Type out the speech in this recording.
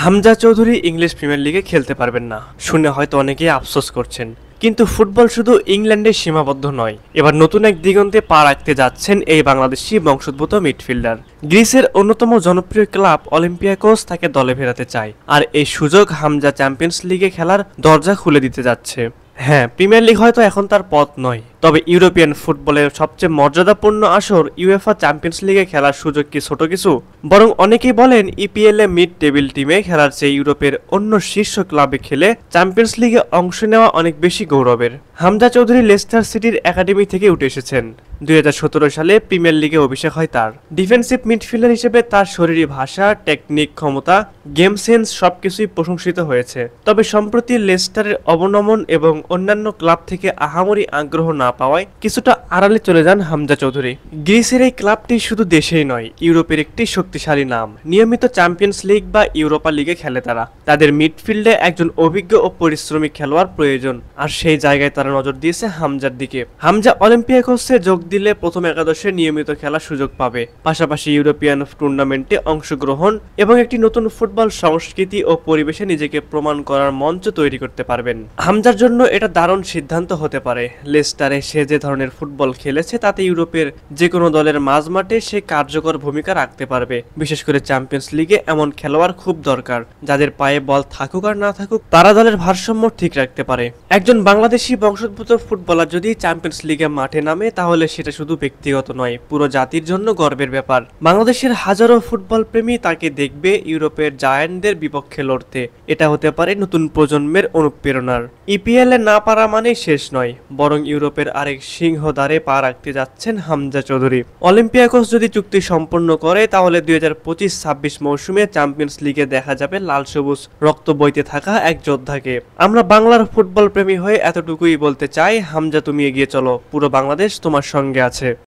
Hamza Chowdhury English premier লিগে খেলতে পারবেন না শুনে হয়তো অনেকেই আফসোস করছেন, কিন্তু ফুটবল শুধু ইংল্যান্ডে সীমাবদ্ধ নয়। এবার নতুন এক দিগন্তে পা রাখতে যাচ্ছেন এই বাংলাদেশি বংশোদ্ভূত মিডফিল্ডার। গ্রিসের অন্যতম জনপ্রিয় ক্লাব অলিম্পিয়াকোস তাকে দলে ফেরাতে চায়, আর এই সুযোগ হামজা চ্যাম্পিয়ন্স লিগে খেলার দরজা খুলে দিতে যাচ্ছে। হ্যাঁ, প্রিমিয়ার লিগ হয়তো এখন তার পথ নয়, তবে ইউরোপিয়ান ফুটবলের সবচেয়ে মর্যাদাপূর্ণ আসর ইউএফা চ্যাম্পিয়ন্স লিগে খেলার সুযোগ কি ছোট কিছু? বরং অনেকেই বলেন ইপিএল এ মিড টেবিল টিমে খেলার চেয়ে ইউরোপের অন্য শীর্ষ ক্লাবে খেলে চ্যাম্পিয়ন্স লিগে অংশ নেওয়া অনেক বেশি গৌরবের। হামজা চৌধুরী লেস্টার সিটির একাডেমি থেকে উঠে এসেছেন। 2017 সালে প্রিমিয়ার লিগে অভিষেক হয় তার। ডিফেন্সিভ মিডফিল্ডার হিসেবে তার শরীরী ভাষা, টেকনিক, ক্ষমতা, গেম সেন্স সবকিছুই প্রশংসিত হয়েছে। তবে সম্প্রতি লেস্টারের অবনমন এবং অন্যান্য ক্লাব থেকে আহামরি আগ্রহ না পাওয়ায় কিছুটা আড়ালে চলে যান হামজা চৌধুরী। গ্রিসের এই ক্লাবটি শুধু দেশেই নয়, ইউরোপের একটি শক্তিশালী নাম। নিয়মিত চ্যাম্পিয়ন্স লিগ বা ইউরোপা লিগে খেলে তারা। তাদের মিডফিল্ডে একজন অভিজ্ঞ ও পরিশ্রমী খেলোয়াড় প্রয়োজন, আর সেই জায়গায় তারা নজর দিয়েছে হামজার দিকে। হামজা অলিম্পিয়াকোসে যোগ দিলে প্রথম একাদশে নিয়মিত খেলার সুযোগ পাবে, পাশাপাশি ইউরোপিয়ান টুর্নামেন্টে অংশগ্রহণ এবং একটি নতুন ফুটবল সংস্কৃতি ও পরিবেশে নিজেকে প্রমাণ করার মঞ্চ তৈরি করতে পারবেন। হামজার জন্য এটা দারুণ সিদ্ধান্ত হতে পারে। লেস্টারে সে যে ধরনের ফুটবল খেলেছে তাতে ইউরোপের যে কোনো দলের মাঝমাঠে সে কার্যকর ভূমিকা রাখতে পারবে। বিশেষ করে চ্যাম্পিয়ন্স লিগে এমন খেলোয়াড় খুব দরকার, যাদের পায়ে বল থাকুক আর না থাকুক তারা দলের ভারসাম্য ঠিক রাখতে পারে। একজন বাংলাদেশি বংশোদ্ভূত ফুটবলার যদি চ্যাম্পিয়ন্স লিগে মাঠে নামে, তাহলে সেটা শুধু ব্যক্তিগত নয়, পুরো জাতির জন্য গর্বের ব্যাপার। বাংলাদেশের হাজারো ফুটবল প্রেমী তাকে দেখবে ইউরোপের জায়ান্টদের বিপক্ষে লড়তে। এটা হতে পারে নতুন প্রজন্মের অনুপ্রেরণার। ইপিএল এ না পারা মানে শেষ নয়, বরং ইউরোপের আরেক সিংহদ্বারে পা রাখতে যাচ্ছেন হামজা চৌধুরী। অলিম্পিয়াকোস যদি চুক্তি সম্পন্ন করে, তাহলে 2025-26 মৌসুমে চ্যাম্পিয়ন্স লিগে দেখা যাবে লাল সবুজ রক্ত বইতে থাকা এক যোদ্ধাকে। আমরা বাংলার ফুটবল প্রেমী হয়ে এতটুকুই বলতে চাই, হামজা তুমি এগিয়ে চলো, পুরো বাংলাদেশ তোমার সঙ্গে আছে।